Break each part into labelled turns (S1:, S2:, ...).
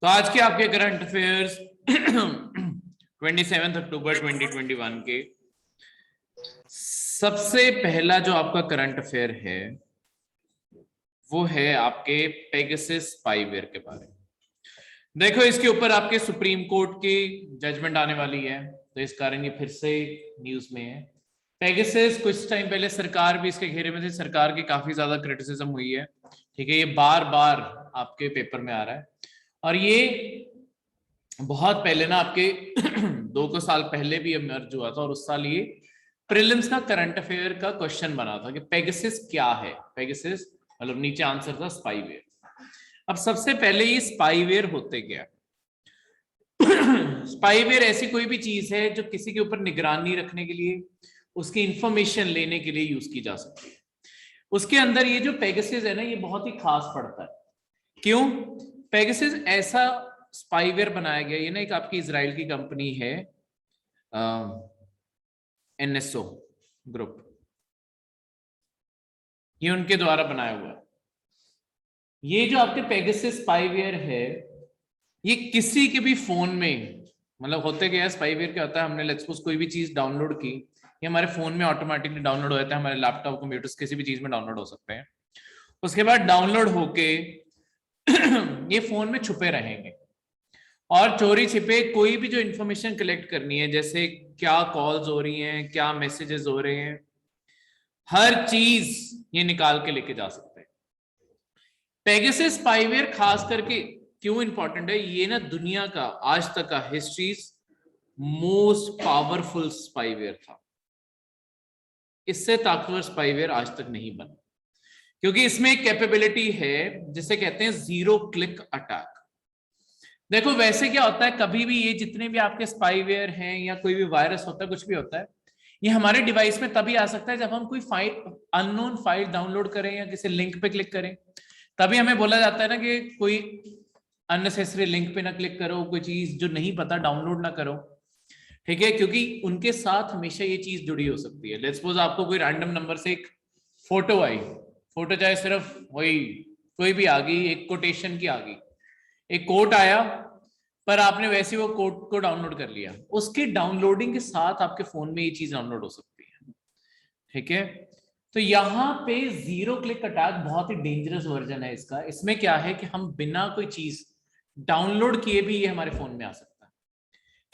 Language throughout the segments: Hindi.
S1: तो आज के आपके करंट अफेयर्स 27 अक्टूबर 2021 के सबसे पहला जो आपका करंट अफेयर है वो है आपके पेगासस स्पाईवेयर के बारे में। देखो, इसके ऊपर आपके सुप्रीम कोर्ट की जजमेंट आने वाली है, तो इस कारण ये फिर से न्यूज में है। पेगासस कुछ टाइम पहले सरकार भी इसके घेरे में थी, सरकार की काफी ज्यादा क्रिटिसिज्म हुई है। ठीक है, ये बार बार आपके पेपर में आ रहा है और ये बहुत पहले ना आपके 2 साल पहले भी इमर्ज हुआ था और उस साल ये प्रीलिम्स का करंट अफेयर का क्वेश्चन बना था कि पेगासस क्या है। पेगासस मतलब नीचे आंसर था स्पाईवेयर। अब सबसे पहले ये स्पाईवेयर होते क्या? स्पाईवेयर ऐसी कोई भी चीज है जो किसी के ऊपर निगरानी रखने के लिए, उसकी इंफॉर्मेशन लेने के लिए यूज की जा सकती है। उसके अंदर ये जो पेगासस है ना, ये बहुत ही खास पड़ता है। क्यों? पेगासस ऐसा स्पाईवेयर बनाया गया, ये ना एक आपकी इजराइल की कंपनी है NSO ग्रुप, ये उनके द्वारा बनाया हुआ है। ये जो आपके पेगासस स्पाईवेयर है, ये किसी के भी फोन में, मतलब होते क्या है स्पाईवेयर क्या होता है, हमने लेट्स सपोज कोई भी चीज डाउनलोड की, ये हमारे फोन में ऑटोमेटिकली डाउनलोड हो जाता है, हमारे लैपटॉप कंप्यूटर्स किसी भी चीज में डाउनलोड हो सकते हैं। उसके बाद डाउनलोड होके ये फोन में छुपे रहेंगे और चोरी छिपे कोई भी जो इंफॉर्मेशन कलेक्ट करनी है, जैसे क्या कॉल्स हो रही हैं, क्या मैसेजेस हो रहे हैं, हर चीज ये निकाल के लेके जा सकते हैं। पेगासस स्पाईवेयर खास करके क्यों इंपॉर्टेंट है, ये ना दुनिया का आज तक का हिस्ट्रीज मोस्ट पावरफुल स्पाईवेयर था। इससे ताकतवर स्पाईवेयर आज तक नहीं बना, क्योंकि इसमें एक कैपेबिलिटी है जिसे कहते हैं जीरो क्लिक अटैक। देखो, वैसे क्या होता है, कभी भी ये जितने भी आपके स्पाईवेयर हैं या कोई भी वायरस होता है, कुछ भी होता है, ये हमारे डिवाइस में तभी आ सकता है जब हम कोई फाइल, अननोन फाइल डाउनलोड करें या किसी लिंक पे क्लिक करें। तभी हमें बोला जाता है ना कि कोई अननेसेसरी लिंक पे ना क्लिक करो, कोई चीज जो नहीं पता डाउनलोड ना करो। ठीक है, क्योंकि उनके साथ हमेशा ये चीज जुड़ी हो सकती है। लेट्स सपोज आपको कोई रैंडम नंबर से एक फोटो आई, फोटो चाहे सिर्फ वही कोई भी आ गई, एक कोटेशन की आ गई, एक कोट आया, पर आपने वैसे वो कोड को डाउनलोड कर लिया, उसके डाउनलोडिंग के साथ आपके फोन में ये चीज डाउनलोड हो सकती है। ठीक है, तो यहाँ पे जीरो क्लिक अटैक बहुत ही डेंजरस वर्जन है इसका। इसमें क्या है कि हम बिना कोई चीज डाउनलोड किए भी ये हमारे फोन में आ सकता है।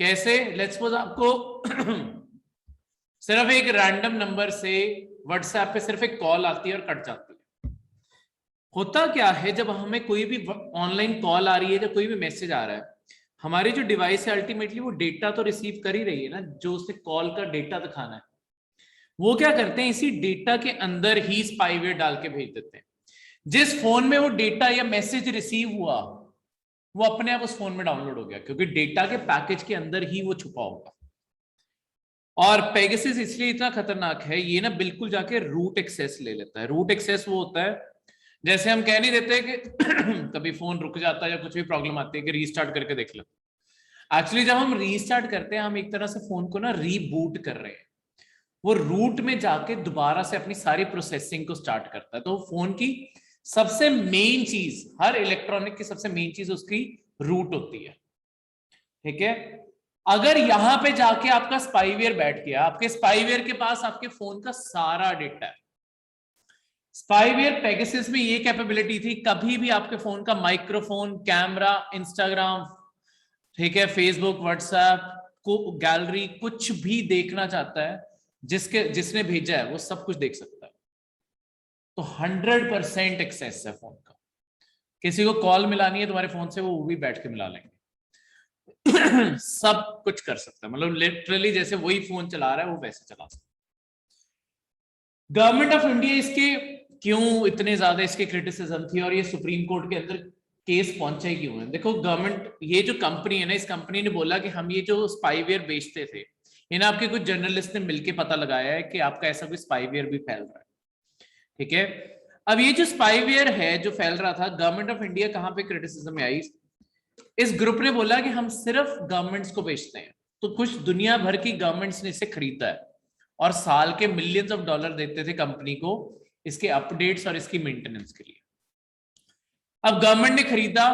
S1: कैसे? लेट्स सपोज आपको सिर्फ एक रैंडम नंबर से व्हाट्सएप पे सिर्फ एक कॉल आती है और कट जाती है। होता क्या है, जब हमें कोई भी ऑनलाइन कॉल आ रही है, जब कोई भी मैसेज आ रहा है, हमारी जो डिवाइस है अल्टीमेटली वो डेटा तो रिसीव कर ही रही है ना, जो उससे कॉल का डेटा दिखाना है। वो क्या करते हैं, इसी डेटा के अंदर ही स्पाईवेयर डाल के भेज देते हैं। जिस फोन में वो डेटा या मैसेज रिसीव हुआ, वो अपने आप उस फोन में डाउनलोड हो गया, क्योंकि डेटा के पैकेज के अंदर ही वो छुपा होगा। और पेगासस इसलिए इतना खतरनाक है, ये ना बिल्कुल जाके रूट एक्सेस ले लेता है। रूट एक्सेस वो होता है, जैसे हम कह नहीं देते कि कभी फोन रुक जाता है या कुछ भी प्रॉब्लम आती है कि रीस्टार्ट करके देख लो। एक्चुअली जब हम रीस्टार्ट करते हैं, हम एक तरह से फोन को ना रीबूट कर रहे हैं। वो रूट में जाके दोबारा से अपनी सारी प्रोसेसिंग को स्टार्ट करता है। तो फोन की सबसे मेन चीज, हर इलेक्ट्रॉनिक की सबसे मेन चीज उसकी रूट होती है। ठीक है, अगर यहां पे जाके आपका स्पाईवेयर बैठ गया, आपके स्पाईवेयर के पास आपके फोन का सारा डेटा है। स्पाईवेयर पेगासस में ये कैपेबिलिटी थी, कभी भी आपके फोन का माइक्रोफोन, कैमरा, इंस्टाग्राम, ठीक है, फेसबुक, व्हाट्सएप को गैलरी, कुछ भी देखना चाहता है, जिसने भेजा है वो सब कुछ देख सकता है। तो 100% एक्सेस है फोन का। किसी को कॉल मिलानी है तुम्हारे फोन से, वो भी बैठ के मिला लेंगे। सब कुछ कर सकता है, मतलब लिटरली जैसे वही फोन चला रहा है वो वैसे चला सकता है। गवर्नमेंट ऑफ इंडिया इसके क्यों इतने ज्यादा इसके क्रिटिसिज्म थी और ये सुप्रीम कोर्ट के अंदर केस पहुंचे क्यों है? देखो, गवर्नमेंट, ये जो कंपनी है ना, इस कंपनी ने बोला कि हम ये जो स्पाईवेयर बेचते थे, इन आपके कुछ जर्नलिस्ट ने मिलकर पता लगाया है कि आपका ऐसा कोई स्पाईवेयर भी फैल रहा है। ठीक है, अब ये जो स्पाईवेयर है जो फैल रहा था, गवर्नमेंट ऑफ इंडिया कहां पे क्रिटिसिज्म में आई? इस ग्रुप ने बोला कि हम सिर्फ गवर्नमेंट्स को बेचते हैं, तो कुछ दुनिया भर की गवर्नमेंट्स ने इसे खरीदा है और साल के मिलियंस ऑफ डॉलर देते थे कंपनी को इसके अपडेट्स और इसकी मेंटेनेंस के लिए। अब गवर्नमेंट ने खरीदा,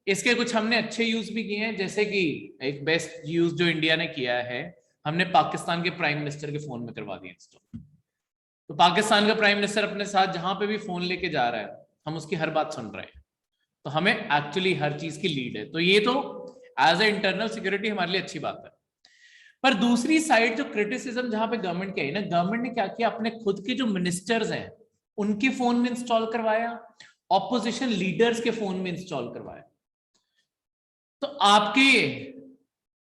S1: इसके कुछ हमने अच्छे यूज भी किए हैं, जैसे कि एक बेस्ट यूज जो इंडिया ने किया है, हमने पाकिस्तान के प्राइम मिनिस्टर के फोन में करवा दिया इंस्टॉल। तो पाकिस्तान का प्राइम मिनिस्टर अपने साथ जहां पे भी फोन लेके जा रहा है, हम उसकी हर बात सुन रहे हैं, तो हमें एक्चुअली हर चीज की लीड है। तो ये तो एज ए इंटरनल सिक्योरिटी हमारे लिए अच्छी बात है। पर दूसरी साइड जो क्रिटिसिज्म जहां पे गवर्नमेंट की आई ना, गवर्नमेंट ने क्या किया, अपने खुद के जो मिनिस्टर्स हैं उनके फोन में इंस्टॉल करवाया, ऑपोजिशन लीडर्स के फोन में इंस्टॉल करवाया। तो आपके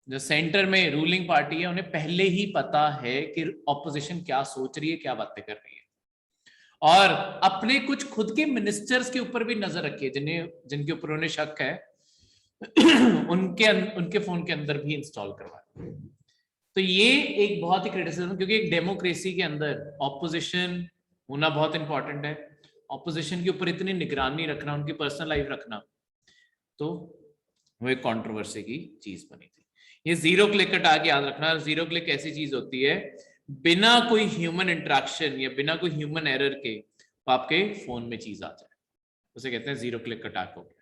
S1: जो सेंटर में रूलिंग पार्टी है उन्हें पहले ही पता है कि ऑपोजिशन क्या सोच रही है, क्या बातें कर रही है, और अपने कुछ खुद के मिनिस्टर्स के ऊपर भी नजर रखी है, जिनके ऊपर उन्हें शक है उनके फोन के अंदर भी इंस्टॉल करवाया। तो ये एक बहुत ही क्रिटिसिज्म, क्योंकि एक डेमोक्रेसी के अंदर ऑपोजिशन होना बहुत इंपॉर्टेंट है। ऑपोजिशन के ऊपर इतनी निगरानी रखना, उनकी पर्सनल लाइफ रखना, तो वो एक कंट्रोवर्सी की चीज बनी थी। ये जीरो क्लिक हटा के याद रखना, जीरो क्लिक ऐसी चीज होती है बिना कोई ह्यूमन इंटरेक्शन या बिना कोई ह्यूमन एरर के आपके फोन में चीज आ जाए, उसे कहते हैं जीरो क्लिक अटैक हो गया।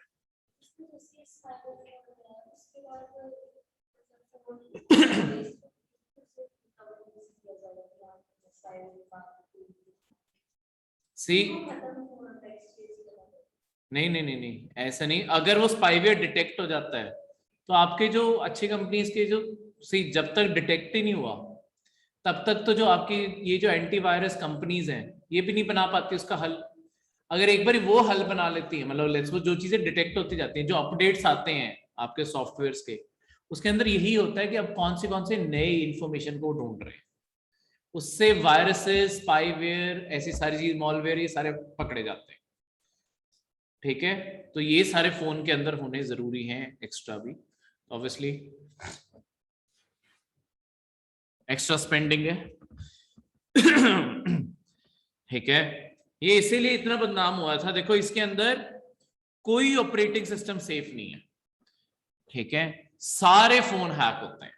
S1: सी नहीं, ऐसा नहीं। अगर वो स्पाईवेयर डिटेक्ट हो जाता है तो आपके जो अच्छी कंपनीज के जो सी जब तक डिटेक्ट ही नहीं हुआ तब तक तो जो आपकी ये जो एंटीवायरस कंपनीज हैं ये भी नहीं बना पाती उसका हल। अगर एक बार वो हल बना लेती है, मतलब लेट्स वो जो चीजें डिटेक्ट होती जाती हैं, जो अपडेट्स आते हैं आपके सॉफ्टवेयर्स के, उसके अंदर यही होता है कि अब कौन से नए इंफॉर्मेशन को ढूंढ रहे हैं, उससे वायरसेस, स्पाईवेयर, ऐसी सारी चीज, मॉलवेयर, ये सारे पकड़े जाते हैं। ठीक है, तो ये सारे फोन के अंदर होने जरूरी हैं, एक्स्ट्रा भी ऑब्वियसली एक्स्ट्रा स्पेंडिंग है। ठीक है, ये इसीलिए इतना बदनाम हुआ था। देखो इसके अंदर कोई ऑपरेटिंग सिस्टम सेफ नहीं है। ठीक है, सारे फोन हैक होते हैं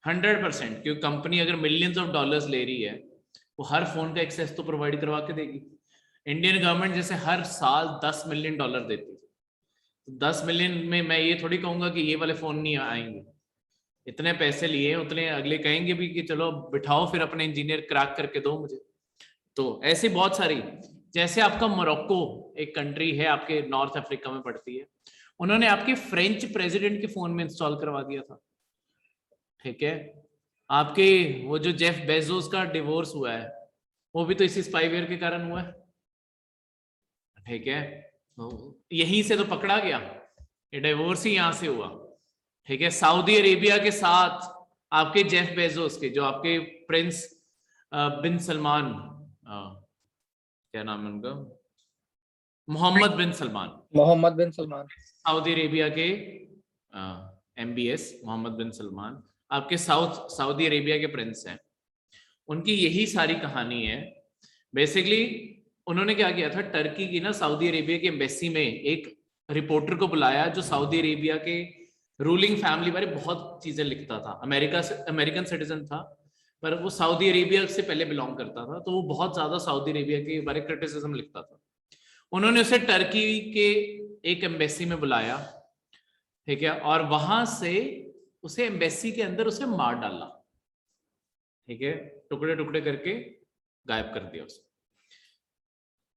S1: 100%, क्योंकि कंपनी अगर मिलियंस ऑफ डॉलर्स ले रही है वो हर फोन का एक्सेस तो प्रोवाइड करवा के देगी। इंडियन गवर्नमेंट जैसे हर साल 10 मिलियन डॉलर देती है, तो 10 मिलियन में मैं ये थोड़ी कहूंगा कि ये वाले फोन नहीं आएंगे। इतने पैसे लिए उतने अगले कहेंगे भी कि चलो बिठाओ फिर अपने इंजीनियर क्रैक करके दो मुझे। तो ऐसी बहुत सारी, जैसे आपका मोरक्को एक कंट्री है आपके नॉर्थ अफ्रीका में पड़ती है, उन्होंने आपके फ्रेंच प्रेसिडेंट के फोन में इंस्टॉल करवा दिया था। ठीक है, आपके वो जो जेफ बेजोस का डिवोर्स हुआ है वो भी तो इसी स्पाईवेयर के कारण हुआ है। ठीक है, यहीं से तो पकड़ा गया, ये डिवोर्स ही यहां से हुआ। ठीक है, सऊदी अरेबिया के साथ आपके जेफ बेजोस के, जो आपके प्रिंस बिन सलमान, क्या नाम है उनका, मोहम्मद बिन सलमान, सऊदी अरेबिया के MBS मोहम्मद बिन सलमान आपके सऊदी अरेबिया के प्रिंस हैं। उनकी यही सारी कहानी है। बेसिकली उन्होंने क्या किया था, टर्की की ना सऊदी अरेबिया की एम्बेसी में एक रिपोर्टर को बुलाया जो सऊदी अरेबिया के रूलिंग फैमिली बारे बहुत चीजें लिखता था। अमेरिकन सिटीजन था, पर वो सऊदी अरेबिया से पहले बिलोंग करता था, तो वो बहुत ज्यादा सऊदी अरेबिया के बारे क्रिटिसिज्म लिखता था। उन्होंने उसे टर्की के एक एम्बेसी में बुलाया। ठीक है, और वहां से उसे एम्बेसी के अंदर उसे मार डाला। ठीक है, टुकड़े टुकड़े करके गायब कर दिया उसे।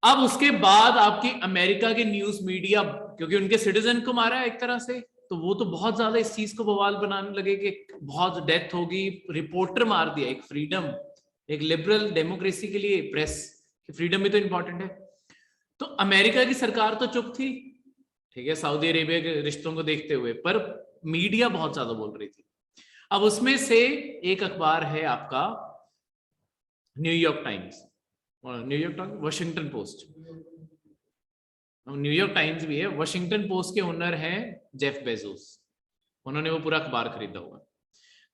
S1: अब उसके बाद आपकी अमेरिका के न्यूज मीडिया, क्योंकि उनके सिटीजन को मारा है एक तरह से, तो वो तो बहुत ज्यादा इस चीज को बवाल बनाने लगे कि बहुत डेथ होगी, रिपोर्टर मार दिया। एक फ्रीडम, एक लिबरल डेमोक्रेसी के लिए प्रेस की फ्रीडम भी तो इंपॉर्टेंट है। तो अमेरिका की सरकार तो चुप थी, ठीक है, सऊदी अरेबिया के रिश्तों को देखते हुए, पर मीडिया बहुत ज्यादा बोल रही थी। अब उसमें से एक अखबार है आपका New York times, Washington post, New York times भी है। वॉशिंगटन पोस्ट के ओनर हैं जेफ बेजोस, उन्होंने वो पूरा अखबार खरीदा हुआ।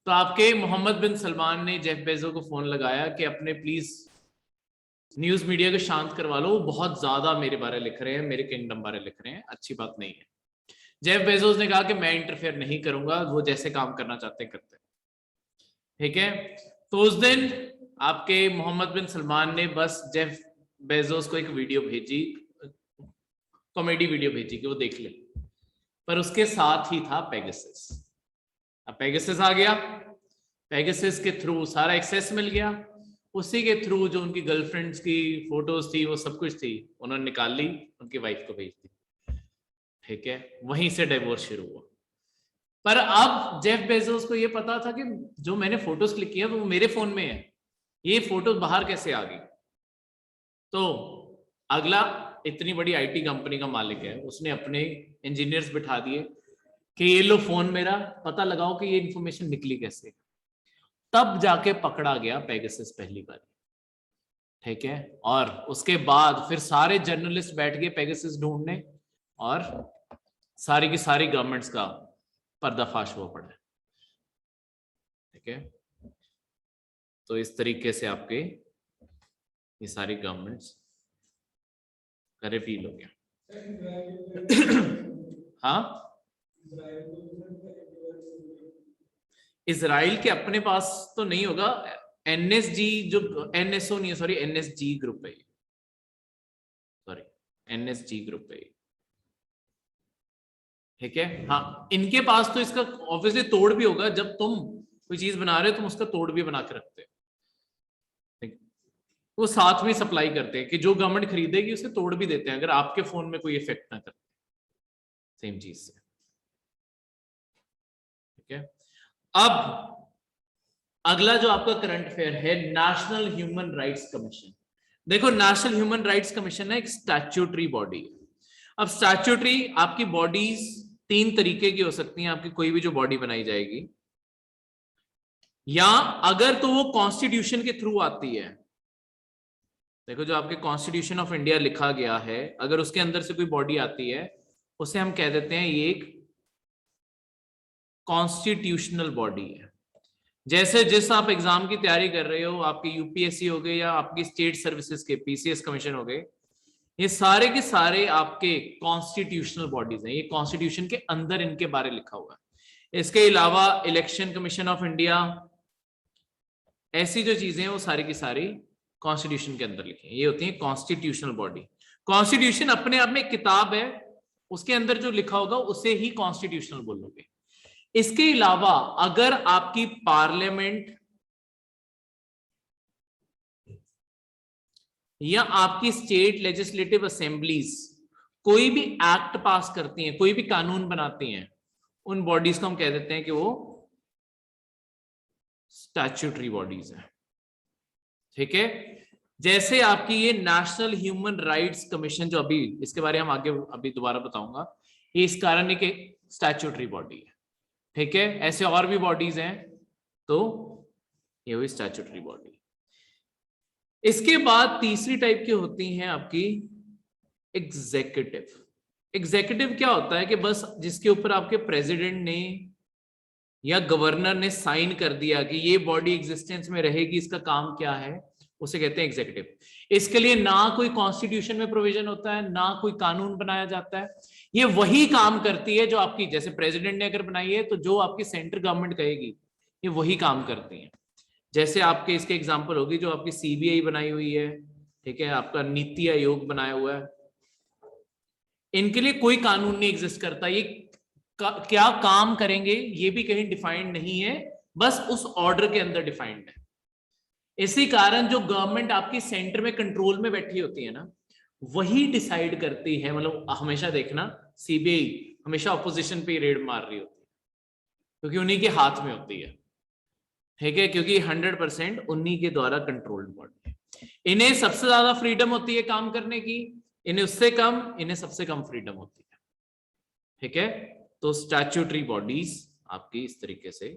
S1: तो आपके मोहम्मद बिन सलमान ने जेफ बेजो को फोन लगाया कि अपने प्लीज न्यूज मीडिया को शांत करवा लो, वो बहुत ज्यादा मेरे बारे लिख रहे हैं, मेरे किंगडम बारे लिख रहे हैं, अच्छी बात नहीं है। जेफ बेजोस ने कहा कि मैं इंटरफेयर नहीं करूंगा, वो जैसे काम करना चाहते हैं करते हैं। ठीक है, तो उस दिन आपके मोहम्मद बिन सलमान ने बस जेफ बेजोस को एक वीडियो भेजी, कॉमेडी वीडियो भेजी कि वो देख ले। पर उसके साथ ही था पेगासस। अब पेगासस आ गया, पेगासस के थ्रू सारा एक्सेस मिल गया, उसी के थ्रू जो उनकी गर्लफ्रेंड्स की फोटोज थी वो सब कुछ थी उन्होंने निकाल ली, उनकी वाइफ को भेज दी, ठीक है। वहीं से डिवोर्स शुरू हुआ। पर अब जेफ बेजोस को ये पता था कि जो मैंने फोटोज क्लिक किया वो मेरे फोन में है, ये फोटोज बाहर कैसे आ गई। तो अगला, इतनी बड़ी आईटी कंपनी का मालिक है, उसने अपने इंजीनियर्स बिठा दिए कि ये लो फोन मेरा, पता लगाओ कि ये इंफॉर्मेशन निकली कैसे। तब जाके पकड़ा गया पेगासस पहली बार, ठीक है। और उसके बाद फिर सारे जर्नलिस्ट बैठ गए पेगासस ढूंढने, और सारी की सारी गवर्नमेंट्स का पर्दाफाश हुआ पड़ा, ठीक है। तो इस तरीके से आपके ये सारी गवर्नमेंट्स का रिवील हो गया। हाँ, इजराइल के अपने पास तो नहीं होगा, एनएसजी जो एनएसओ नहीं है, सॉरी एनएसजी ग्रुप है, सॉरी एनएसजी ग्रुप है, ठीक है। हाँ, इनके पास तो इसका ऑब्वियसली तोड़ भी होगा, जब तुम कोई चीज बना रहे हो तुम उसका तोड़ भी बना के रखते हो, वो साथ में सप्लाई करते हैं कि जो गवर्नमेंट खरीदेगी उसे तोड़ भी देते हैं अगर आपके फोन में कोई इफेक्ट ना करे, सेम चीज से, ठीक है। अब अगला जो आपका करंट अफेयर है, नेशनल ह्यूमन राइट्स कमीशन। देखो, नेशनल ह्यूमन राइट्स कमीशन है एक स्टैट्यूटरी बॉडी है। अब स्टैट्यूटरी आपकी बॉडीज 3 तरीके की हो सकती हैं, आपकी कोई भी जो बॉडी बनाई जाएगी, या अगर तो वो कॉन्स्टिट्यूशन के थ्रू आती है। देखो, जो आपके कॉन्स्टिट्यूशन ऑफ इंडिया लिखा गया है, अगर उसके अंदर से कोई बॉडी आती है उसे हम कह देते हैं ये एक कॉन्स्टिट्यूशनल बॉडी है। जैसे जिस आप एग्जाम की तैयारी कर रहे हो, आपके यूपीएससी हो गए या आपकी स्टेट सर्विसेज के पीसीएस कमीशन हो गए, ये सारे के सारे आपके कॉन्स्टिट्यूशनल बॉडीज हैं, ये कॉन्स्टिट्यूशन के अंदर इनके बारे लिखा हुआ है। इसके अलावा इलेक्शन कमीशन ऑफ इंडिया, ऐसी जो चीजें हैं वो सारी की सारी कॉन्स्टिट्यूशन के अंदर लिखी है, ये होती है कॉन्स्टिट्यूशनल बॉडी। कॉन्स्टिट्यूशन अपने आप में एक किताब है, उसके अंदर जो लिखा होगा उसे ही कॉन्स्टिट्यूशनल बोलोगे। इसके अलावा अगर आपकी पार्लियामेंट या आपकी स्टेट लेजिस्लेटिव असेंबलीज कोई भी एक्ट पास करती हैं, कोई भी कानून बनाती हैं, उन बॉडीज को हम कह देते हैं कि वो स्टैट्यूटरी बॉडीज है, ठीक है। जैसे आपकी ये नेशनल ह्यूमन राइट्स कमीशन, जो अभी इसके बारे में हम आगे अभी दोबारा बताऊंगा, ये इस कारण की स्टैट्यूटरी बॉडी है, ठीक है। ऐसे और भी बॉडीज हैं, तो ये हुई स्टैट्यूटरी बॉडी। इसके बाद तीसरी टाइप की होती हैं आपकी एग्जीक्यूटिव। एग्जीक्यूटिव क्या होता है कि बस जिसके ऊपर आपके प्रेसिडेंट ने या गवर्नर ने साइन कर दिया कि ये बॉडी एग्जिस्टेंस में रहेगी, इसका काम क्या है, उसे कहते हैं एग्जीक्यूटिव। इसके लिए ना कोई कॉन्स्टिट्यूशन में प्रोविजन होता है, ना कोई कानून बनाया जाता है, ये वही काम करती है जो आपकी, जैसे प्रेसिडेंट ने अगर बनाई है तो जो आपकी सेंट्रल गवर्नमेंट कहेगी ये वही काम करती है। जैसे आपके इसके एग्जांपल होगी जो आपकी सीबीआई बनाई हुई है, ठीक है, आपका नीति आयोग बनाया हुआ है, इनके लिए कोई कानून नहीं एग्जिस्ट करता, ये क्या काम करेंगे ये भी कहीं डिफाइंड नहीं है, बस उस ऑर्डर के अंदर डिफाइंड है। इसी कारण जो गवर्नमेंट आपकी सेंटर में कंट्रोल में बैठी होती है ना, वही डिसाइड करती है। मतलब हमेशा देखना, सीबीआई हमेशा ऑपोजिशन पे रेड मार रही होती है क्योंकि उन्हीं के हाथ में होती है, ठीक है, क्योंकि 100% उन्हीं के द्वारा कंट्रोल्ड बॉडी है। इन्हें सबसे ज्यादा फ्रीडम होती है काम करने की, इन्हें उससे कम, इन्हें सबसे कम फ्रीडम होती है, ठीक है। तो स्टैट्यूटरी बॉडीज आपकी इस तरीके से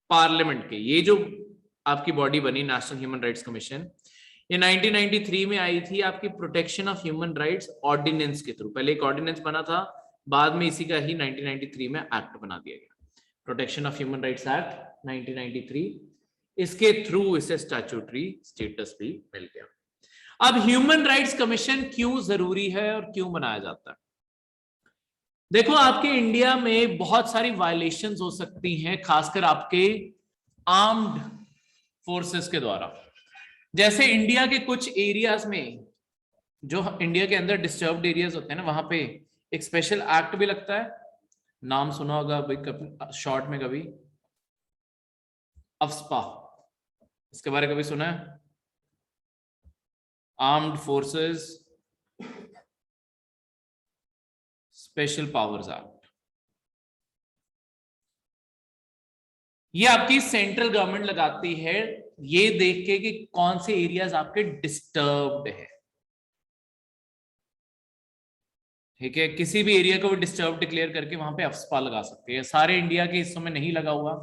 S1: पार्लियामेंट के, ये जो आपकी बॉडी बनी नेशनल ह्यूमन राइट्स कमीशन, ये 1993 में आई थी आपकी protection of human rights ordinance के थ्रू। पहले एक ऑर्डिनेंस बना था, बाद में इसी का ही 1993 में एक्ट बना दिया गया, protection of human rights act 1993। इसके थ्रू इसे स्टैट्यूटरी स्टेटस भी मिल गया। अब ह्यूमन राइट्स कमीशन क्यों जरूरी है और क्यों बनाया जाता है? देखो, आपके इंडिया में बहुत सारी वायलेशंस हो सकती हैं, खासकर आपके आर्म्ड फोर्सेस के द्वारा। जैसे इंडिया के कुछ एरियाज में, जो इंडिया के अंदर डिस्टर्ब्ड एरियाज होते हैं ना, वहां पे एक स्पेशल एक्ट भी लगता है नाम सुना होगा भाई शॉर्ट में कभी, अफ्स्पा, इसके बारे में कभी सुना है? Armed forces special powers act. ये आपकी सेंट्रल गवर्नमेंट लगाती है ये देख के कि कौन से एरियाज आपके डिस्टर्ब्ड है। ठीक है, किसी भी एरिया को डिस्टर्ब डिक्लेयर करके वहां पे अफ्स्पा लगा सकते हैं। सारे इंडिया के हिस्सों में नहीं लगा हुआ,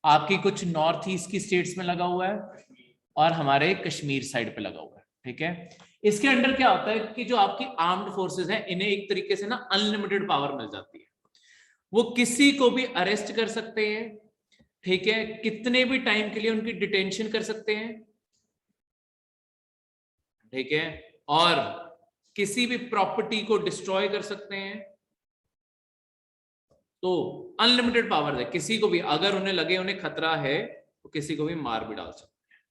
S1: आपकी कुछ नॉर्थ ईस्ट की स्टेट्स में लगा हुआ है और हमारे कश्मीर साइड पे लगा हुआ है। ठीक है, इसके अंडर क्या होता है कि जो आपकी आर्म्ड फोर्सेस हैं इन्हें एक तरीके से ना अनलिमिटेड पावर मिल जाती है। वो किसी को भी अरेस्ट कर सकते हैं, ठीक है, कितने भी टाइम के लिए उनकी डिटेंशन कर सकते हैं, ठीक है, और किसी भी प्रॉपर्टी को डिस्ट्रॉय कर सकते हैं। तो अनलिमिटेड पावर है, किसी को भी अगर उन्हें लगे उन्हें खतरा है तो किसी को भी मार भी डाल सकते हैं,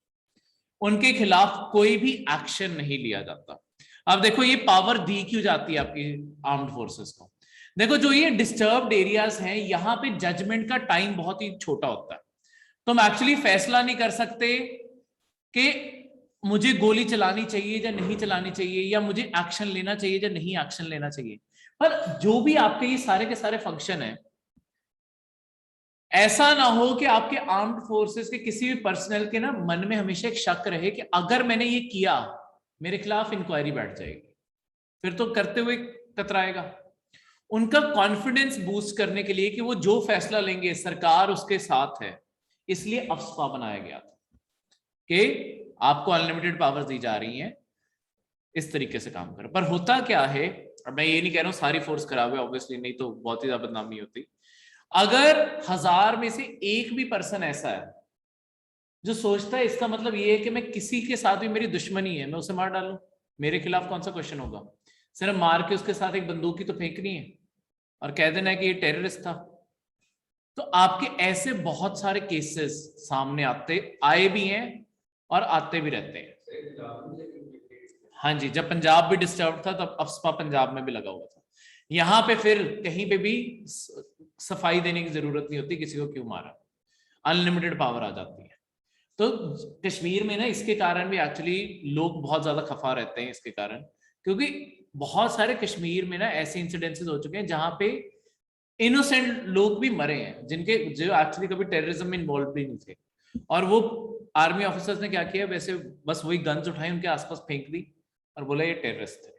S1: उनके खिलाफ कोई भी एक्शन नहीं लिया जाता। अब देखो ये पावर दी क्यों जाती है आपकी आर्म्ड फोर्सेस को? देखो जो ये डिस्टर्ब्ड एरियाज हैं यहां पे जजमेंट का टाइम बहुत ही छोटा होता है। तुम एक्चुअली फैसला नहीं कर सकते कि मुझे गोली चलानी चाहिए या नहीं चलानी चाहिए, या मुझे एक्शन लेना चाहिए या नहीं एक्शन लेना चाहिए। पर जो भी आपके ये सारे के सारे फंक्शन है, ऐसा ना हो कि आपके आर्म्ड फोर्सेस के किसी भी पर्सनल के ना मन में हमेशा एक शक रहे कि अगर मैंने ये किया मेरे खिलाफ इंक्वायरी बैठ जाएगी, फिर तो करते हुए कतराएगा। उनका कॉन्फिडेंस बूस्ट करने के लिए कि वो जो फैसला लेंगे सरकार उसके साथ है, इसलिए अफ्स्पा बनाया गया था कि आपको अनलिमिटेड पावर्स दी जा रही हैं, इस तरीके से काम करो। पर होता क्या है, अब मैं ये नहीं कह रहा हूं सारी फोर्स खराब है ऑब्वियसली, नहीं तो बहुत ही ज्यादा बदनामी होती। अगर 1000 में से एक भी पर्सन ऐसा है जो सोचता है इसका मतलब ये है कि मैं किसी के साथ भी मेरी दुश्मनी है मैं उसे मार डालूं, मेरे खिलाफ कौन सा क्वेश्चन होगा? सिर्फ मार के उसके साथ एक बंदूक ही तो फेंकनी है और कह देना है कि ये टेररिस्ट था। तो आपके ऐसे बहुत सारे केसेस सामने आए भी हैं और आते भी रहते हैं। हाँ जी, जब पंजाब भी डिस्टर्ब था तब अफ्स्पा पंजाब में भी लगा हुआ था। यहाँ पे फिर कहीं पे भी सफाई देने की जरूरत नहीं होती किसी को क्यों मारा, अनलिमिटेड पावर आ जाती है। तो कश्मीर में ना इसके कारण भी एक्चुअली लोग बहुत ज्यादा खफा रहते हैं इसके कारण, क्योंकि बहुत सारे कश्मीर में ना ऐसे इंसिडेंसेस हो चुके हैं जहां पे इनोसेंट लोग भी मरे हैं जिनके जो एक्चुअली कभी टेररिज्म में इन्वॉल्व भी नहीं थे, और वो आर्मी ऑफिसर्स ने क्या किया, वैसे बस वही गन्स उठाई उनके आसपास फेंक दी और बोला ये टेररिस्ट थे।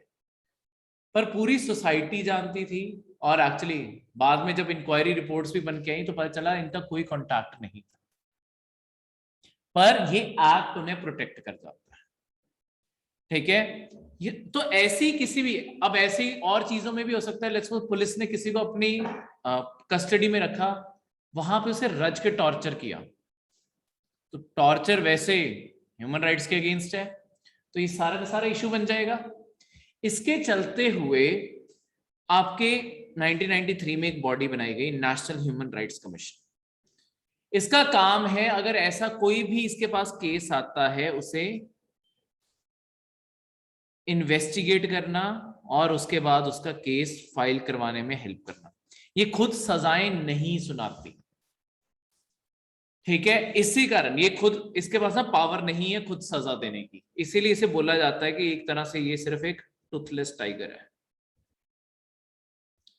S1: पर पूरी सोसाइटी जानती थी, और एक्चुअली बाद में जब इंक्वायरी रिपोर्ट्स भी बन के आई तो पता चला इनका कोई कॉन्टैक्ट नहीं था, पर ये एक्ट उन्हें प्रोटेक्ट कर जाता है। ठीक है, ये तो ऐसी किसी भी, अब ऐसी और चीजों में भी हो सकता है। लेट्स सपोज पुलिस ने किसी को अपनी कस्टडी में रखा, वहां पे उसे रज के टॉर्चर किया, तो टॉर्चर वैसे ह्यूमन राइट्स के अगेंस्ट है, तो ये सारा का सारा इशू बन जाएगा। इसके चलते हुए आपके 1993 में एक बॉडी बनाई गई, नेशनल ह्यूमन राइट्स कमीशन। इसका काम है अगर ऐसा कोई भी इसके पास केस आता है उसे इन्वेस्टिगेट करना और उसके बाद उसका केस फाइल करवाने में हेल्प करना। ये खुद सजाएं नहीं सुनाती, ठीक है, इसी कारण ये खुद, इसके पास ना पावर नहीं है खुद सजा देने की, इसीलिए इसे बोला जाता है कि एक तरह से ये सिर्फ एक टूथलेस टाइगर है।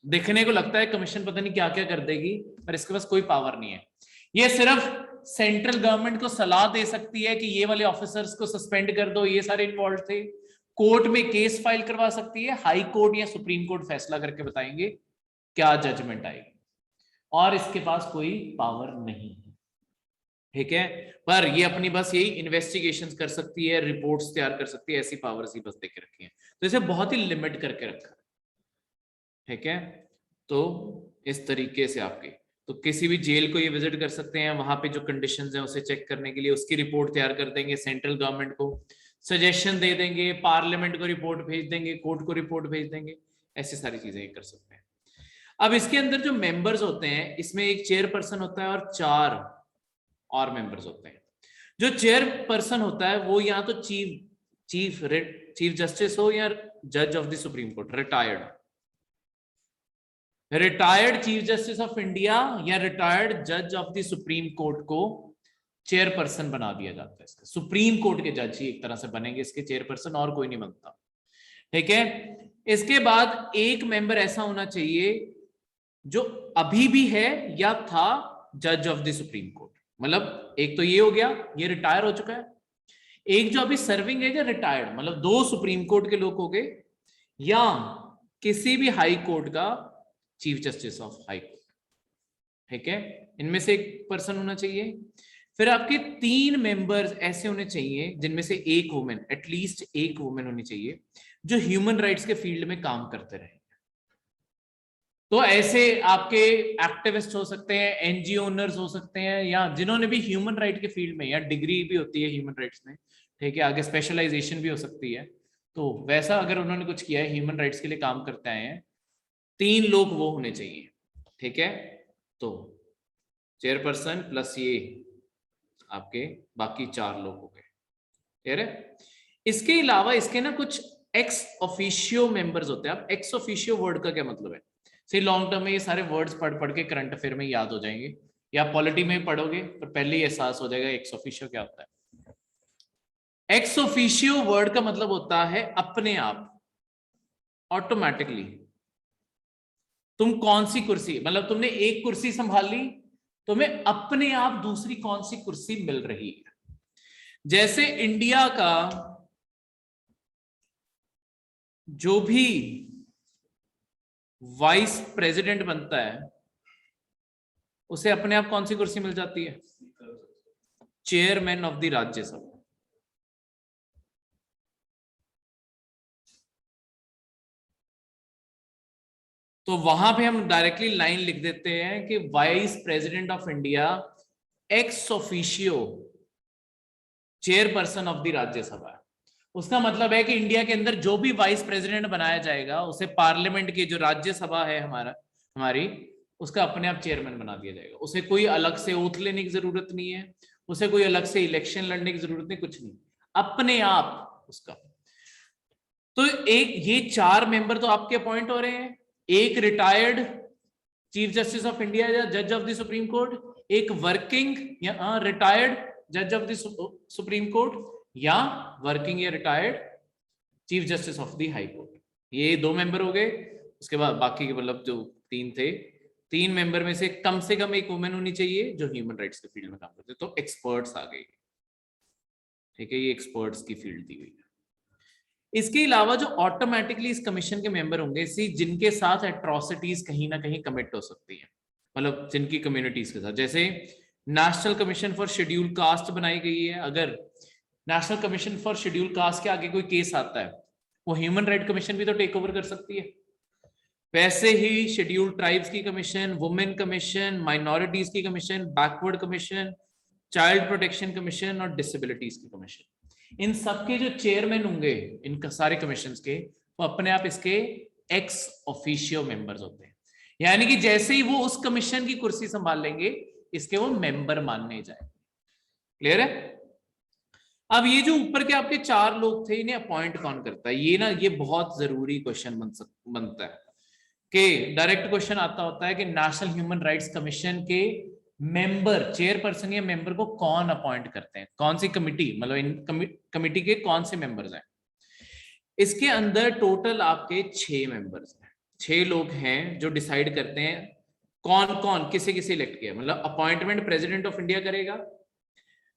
S1: देखने को लगता है कमीशन पता नहीं क्या क्या कर देगी, पर इसके पास कोई पावर नहीं है। ये सिर्फ सेंट्रल गवर्नमेंट को सलाह दे सकती है कि ये वाले ऑफिसर्स को सस्पेंड कर दो, ये सारे इन्वॉल्व थे। कोर्ट में केस फाइल करवा सकती है, हाई कोर्ट या सुप्रीम कोर्ट फैसला करके बताएंगे क्या जजमेंट आएगी, और इसके पास कोई पावर नहीं है। ठीक है, पर ये अपनी बस यही इन्वेस्टिगेशंस कर सकती है, रिपोर्ट्स तैयार कर सकती है, ऐसी पावर्स ही बस दे के रखी है, तो इसे बहुत ही लिमिट करके रखा है। ठीक है, तो इस तरीके से आपके, तो किसी भी जेल को ये विजिट कर सकते हैं, वहां पे जो कंडीशंस हैं उसे चेक करने के लिए उसकी रिपोर्ट तैयार कर देंगे, सेंट्रल गवर्नमेंट को सजेशन दे देंगे, पार्लियामेंट को रिपोर्ट भेज देंगे, कोर्ट को रिपोर्ट भेज देंगे, ऐसी सारी चीजें ये कर सकते हैं। अब इसके अंदर जो मेंबर्स होते हैं, इसमें एक चेयरपर्सन होता है और 4 और मेंबर्स होते हैं। जो चेयरपर्सन होता है वो या तो चीफ जस्टिस हो या जज of the supreme court, retired. Retired chief justice of India या रिटायर्ड जज ऑफ द सुप्रीम कोर्ट को चेयरपर्सन बना दिया जाता है। इसका सुप्रीम कोर्ट के जज ही एक तरह से बनेंगे इसके चेयरपर्सन, और कोई नहीं बनता। ठीक है, इसके बाद एक मेंबर ऐसा होना चाहिए जो अभी भी है या था जज ऑफ द सुप्रीम कोर्ट। मतलब एक तो ये हो गया, ये रिटायर हो चुका है। एक जो अभी सर्विंग है या रिटायर्ड, मतलब 2 सुप्रीम कोर्ट के लोग हो गए या किसी भी हाई कोर्ट का chief justice of high court. ठीक है, इनमें से एक पर्सन होना चाहिए। फिर आपके 3 मेंबर्स ऐसे होने चाहिए जिनमें से एक वुमेन, एटलीस्ट एक वुमेन होनी चाहिए जो ह्यूमन राइट्स के फील्ड में काम करते रहे। तो ऐसे आपके एक्टिविस्ट हो सकते हैं, एनजीओ ओनर्स हो सकते हैं, या जिन्होंने भी ह्यूमन राइट के फील्ड में, या डिग्री भी होती है ह्यूमन राइट्स में, ठीक है, आगे स्पेशलाइजेशन भी हो सकती है। तो वैसा अगर उन्होंने कुछ किया है, ह्यूमन राइट्स के लिए काम करते आए हैं, 3 लोग वो होने चाहिए। ठीक है, तो चेयरपर्सन प्लस ये आपके बाकी 4 लोग हो गए। क्लियर है? इसके अलावा इसके ना कुछ एक्स ऑफिशियो मेंबर्स होते हैं। अब एक्स ऑफिशियो वर्ड का क्या मतलब है? सही, लॉन्ग टर्म में ये सारे वर्ड्स पढ़ पढ़ के करंट अफेयर में याद हो जाएंगे, या पॉलिटी में पढ़ोगे पर पहले ही एहसास हो जाएगा एक्स ऑफिशियो क्या होता है। एक्स ऑफिशियो वर्ड का मतलब होता है अपने आप, ऑटोमेटिकली। तुम कौन सी कुर्सी, मतलब तुमने एक कुर्सी संभाल ली, तुम्हें अपने आप दूसरी कौन सी कुर्सी मिल रही है। जैसे इंडिया का जो भी वाइस प्रेसिडेंट बनता है उसे अपने आप कौन सी कुर्सी मिल जाती है? Chairman of the Rajya Sabha. तो वहां पे हम डायरेक्टली लाइन लिख देते हैं कि vice president of India ex officio chairperson of the Rajya Sabha. उसका मतलब है कि इंडिया के अंदर जो भी वाइस प्रेसिडेंट बनाया जाएगा उसे पार्लियामेंट की जो राज्यसभा है हमारी, उसका अपने आप चेयरमैन बना दिया जाएगा। उसे कोई अलग से ओथ लेने की जरूरत नहीं है, उसे कोई अलग से इलेक्शन लड़ने की जरूरत नहीं, कुछ नहीं, अपने आप उसका। तो एक ये 4 मेंबर तो आपके अपॉइंट हो रहे हैं, एक retired chief justice of India या जज ऑफ द सुप्रीम कोर्ट, एक वर्किंग या रिटायर्ड जज ऑफ द सुप्रीम कोर्ट, या वर्किंग या retired chief justice of the high court. ये 2 मेंबर हो गए। उसके बाद बाकी के मतलब जो 3 थे, 3 मेंबर में से कम एक वुमेन होनी चाहिए जो ह्यूमन राइट्स के फील्ड में काम करते। तो एक्सपर्ट्स आ गए। ठीक है, ये एक्सपर्ट्स की फील्ड दी हुई है। इसके अलावा जो ऑटोमेटिकली इस कमीशन के मेंबर होंगे, जिनके साथ एट्रोसिटीज कहीं ना कहीं कमिट हो सकती है, मतलब जिनकी कम्युनिटीज के साथ, जैसे national commission for schedule caste बनाई गई है। अगर national commission for schedule caste के आगे कोई केस आता है, वो ह्यूमन राइट कमीशन भी तो टेक ओवर कर सकती है। वैसे ही शेड्यूल ट्राइब्स की कमीशन, वुमेन कमीशन, माइनॉरिटीज की commission, backward commission, child protection commission और डिसेबिलिटीज की कमीशन, इन सबके जो चेयरमैन होंगे इन सारे कमीशंस के, वो अपने आप इसके एक्स ऑफिशियो मेंबर्स होते हैं। यानी कि जैसे ही वो उस कमीशन की कुर्सी संभाल लेंगे, इसके वो मेंबर मानने जाए। क्लियर है? अब ये जो ऊपर के आपके 4 लोग थे, इन्हें अपॉइंट कौन करता है? ये ना, ये बहुत जरूरी क्वेश्चन बनता है कि डायरेक्ट क्वेश्चन आता होता है कि नेशनल ह्यूमन राइट्स कमीशन के मेंबर, चेयरपर्सन या मेंबर को कौन अपॉइंट करते हैं, कौन सी कमिटी, मतलब इन कमिटी के कौन से मेंबर्स हैं। इसके अंदर टोटल आपके 6 मेंबर्स हैं, 6 लोग हैं जो डिसाइड करते हैं कौन कौन किसे किसे इलेक्ट किया। मतलब अपॉइंटमेंट प्रेसिडेंट ऑफ इंडिया करेगा,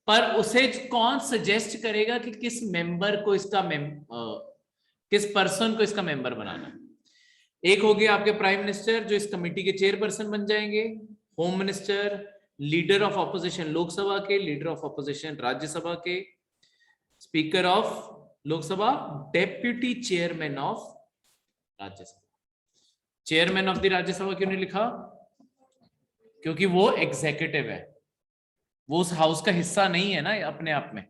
S1: पर उसे कौन सजेस्ट करेगा कि किस मेंबर को इसका किस पर्सन को इसका मेंबर बनाना है। एक हो गया आपके प्राइम मिनिस्टर जो इस कमेटी के चेयरपर्सन बन जाएंगे, home minister, leader of opposition Lok Sabha के, लीडर ऑफ ऑपोजिशन राज्यसभा के, speaker of Lok Sabha, deputy chairman of Rajya Sabha. Chairman of the Rajya Sabha क्यों नहीं लिखा? क्योंकि वो एग्जीक्यूटिव है, वो उस हाउस का हिस्सा नहीं है ना अपने आप में।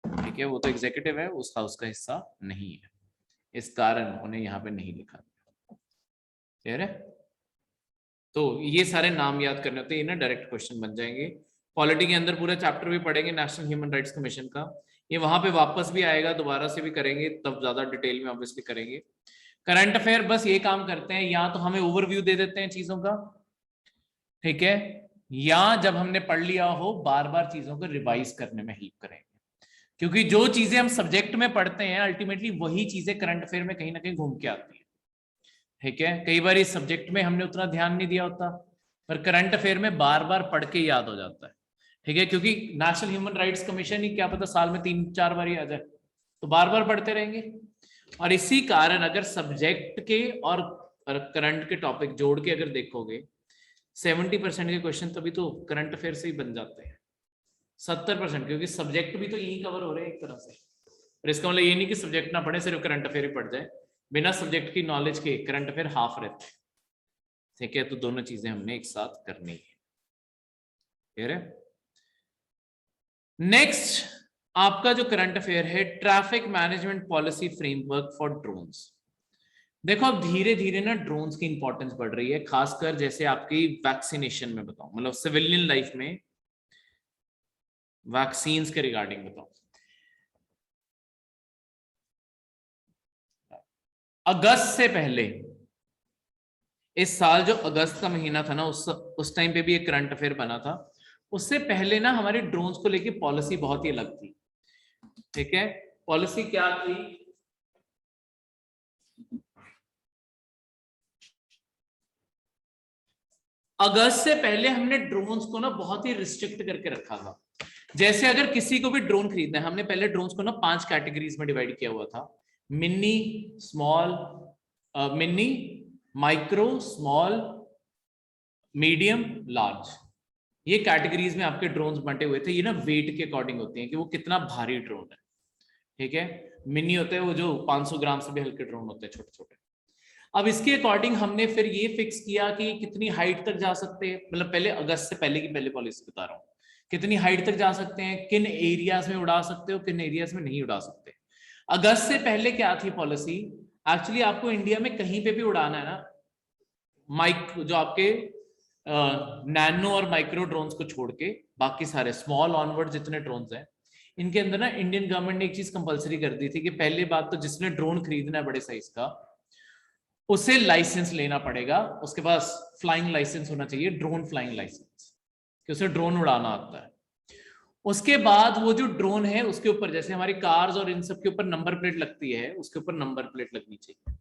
S1: ठीक है, वो तो एग्जीक्यूटिव है, उस हाउस का हिस्सा नहीं है, इस कारण उन्हें यहाँ पे नहीं लिखा। क्लियर है? तो ये सारे नाम याद करने होते हैं, ना डायरेक्ट क्वेश्चन बन जाएंगे। पॉलिटी के अंदर पूरा चैप्टर भी पढ़ेंगे नेशनल ह्यूमन राइट्स कमीशन का, ये वहां पे वापस भी आएगा, दोबारा से भी करेंगे, तब ज्यादा डिटेल में ऑब्वियसली करेंगे। करंट अफेयर बस ये काम करते हैं, या तो हमें ओवरव्यू दे देते हैं चीजों का, ठीक है, या जब हमने पढ़ लिया हो बार बार चीजों को रिवाइज करने में हेल्प करेंगे, क्योंकि जो चीजें हम सब्जेक्ट में पढ़ते हैं अल्टीमेटली वही चीजें करंट अफेयर में कहीं ना कहीं घूम के आती है, ठीक है। कई बार इस सब्जेक्ट में हमने उतना ध्यान नहीं दिया होता, पर करंट अफेयर में बार बार पढ़ के याद हो जाता है, ठीक है, क्योंकि नेशनल ह्यूमन राइट्स कमीशन ही क्या पता साल में 3-4 बार ही आ जाए, तो बार बार पढ़ते रहेंगे। और इसी कारण अगर सब्जेक्ट के और करंट के टॉपिक जोड़ के अगर देखोगे 70% के क्वेश्चन तभी तो करंट अफेयर से ही बन जाते हैं, 70%, क्योंकि सब्जेक्ट भी तो यही कवर हो रहे हैं एक तरह से। और इसका मतलब ये नहीं कि सब्जेक्ट ना पढ़े सिर्फ करंट अफेयर ही पढ़ जाए, बिना सब्जेक्ट की नॉलेज के करंट अफेयर हाफ रहते हैं, ठीक है। तो दोनों चीजें हमने एक साथ करनी है, क्लियर है। नेक्स्ट आपका जो करंट अफेयर है, traffic management policy framework for drones. देखो अब धीरे धीरे ना ड्रोन्स की इंपॉर्टेंस बढ़ रही है, खासकर जैसे आपकी वैक्सीनेशन में बताऊं, मतलब सिविलियन लाइफ में वैक्सीन्स के रिगार्डिंग बताऊं। अगस्त से पहले, इस साल जो अगस्त का महीना था ना, उस टाइम पे भी एक करंट अफेयर बना था। उससे पहले ना हमारी ड्रोन्स को लेके पॉलिसी बहुत ही अलग थी, ठीक है। पॉलिसी क्या थी, अगस्त से पहले हमने ड्रोन्स को ना बहुत ही रिस्ट्रिक्ट करके रखा था। जैसे अगर किसी को भी ड्रोन खरीदना है, हमने पहले ड्रोन्स को ना 5 कैटेगरीज में डिवाइड किया हुआ था, mini, small, mini, micro, small, medium, large, ये कैटेगरीज में आपके ड्रोन्स बंटे हुए थे। ये ना वेट के अकॉर्डिंग होते हैं कि वो कितना भारी ड्रोन है, ठीक है। मिनी होते हैं वो जो 500 ग्राम से भी हल्के ड्रोन होते हैं, छोटे छोटे। अब इसके अकॉर्डिंग हमने फिर ये फिक्स किया कि कितनी हाइट तक जा सकते हैं, मतलब पहले अगस्त से पहले की पहले पॉलिसी बता रहा हूँ, कितनी हाइट तक जा सकते हैं, किन एरियाज में उड़ा सकते हो, किन एरियाज में नहीं उड़ा सकते। अगस्त से पहले क्या थी पॉलिसी, एक्चुअली आपको इंडिया में कहीं पे भी उड़ाना है ना, माइक जो आपके नैनो और माइक्रो ड्रोन्स को छोड़ के बाकी सारे स्मॉल ऑनवर्ड जितने ड्रोन्स हैं, इनके अंदर ना इंडियन गवर्नमेंट ने एक चीज कंपलसरी कर दी थी कि पहली बात तो जिसने ड्रोन खरीदना है बड़े साइज का, उसे लाइसेंस लेना पड़ेगा, उसके पास फ्लाइंग लाइसेंस होना चाहिए, ड्रोन फ्लाइंग लाइसेंस, कि उसे ड्रोन उड़ाना आता है। उसके बाद वो जो ड्रोन है उसके ऊपर, जैसे हमारी कार्स और इन सब के ऊपर नंबर प्लेट लगती है, उसके ऊपर नंबर प्लेट लगनी चाहिए,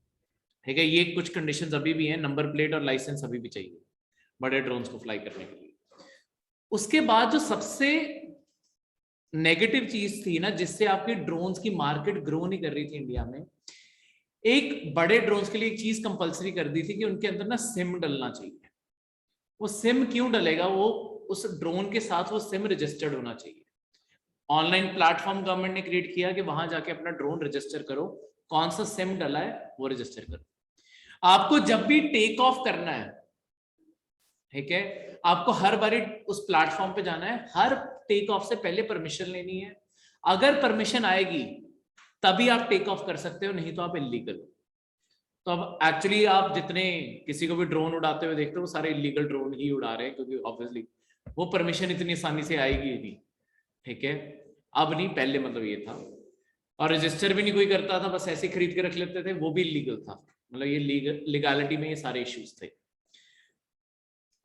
S1: ठीक है। ये कुछ कंडीशंस अभी भी हैं, नंबर प्लेट और लाइसेंस अभी भी चाहिए बड़े ड्रोन्स को फ्लाई करने के लिए। उसके बाद जो सबसे नेगेटिव चीज थी ना, जिससे आपकी ड्रोन्स की मार्केट ग्रो नहीं कर रही थी इंडिया में, एक बड़े ड्रोन्स के लिए एक चीज कंपलसरी कर दी थी कि उनके अंदर ना सिम डलना चाहिए। वो सिम क्यों डलेगा, वो उस ड्रोन के साथ वो सिम रजिस्टर्ड होना चाहिए। ऑनलाइन प्लेटफॉर्म गवर्नमेंट ने क्रिएट किया कि वहां जाके अपना ड्रोन रजिस्टर करो, कौन सा सिम डला है वो रजिस्टर करो। आपको जब भी टेक ऑफ करना है, ठीक है, आपको हर बारी उस प्लेटफॉर्म पे जाना है, हर टेक ऑफ से पहले परमिशन लेनी है। अगर परमिशन आएगी तभी आप टेक ऑफ कर सकते हो, नहीं तो आप इलीगल। तो अब एक्चुअली आप जितने किसी को भी ड्रोन उड़ाते हुए देखते हो वो सारे इलीगल ड्रोन ही उड़ा रहे हैं, क्योंकि ऑब्वियसली वो परमिशन इतनी आसानी से आएगी नहीं, ठीक है। अब नहीं, पहले मतलब ये था, और रजिस्टर भी नहीं कोई करता था, बस ऐसे खरीद के रख लेते थे, वो भी लीगल था, मतलब ये लीगैलिटी में ये सारे इश्यूज थे।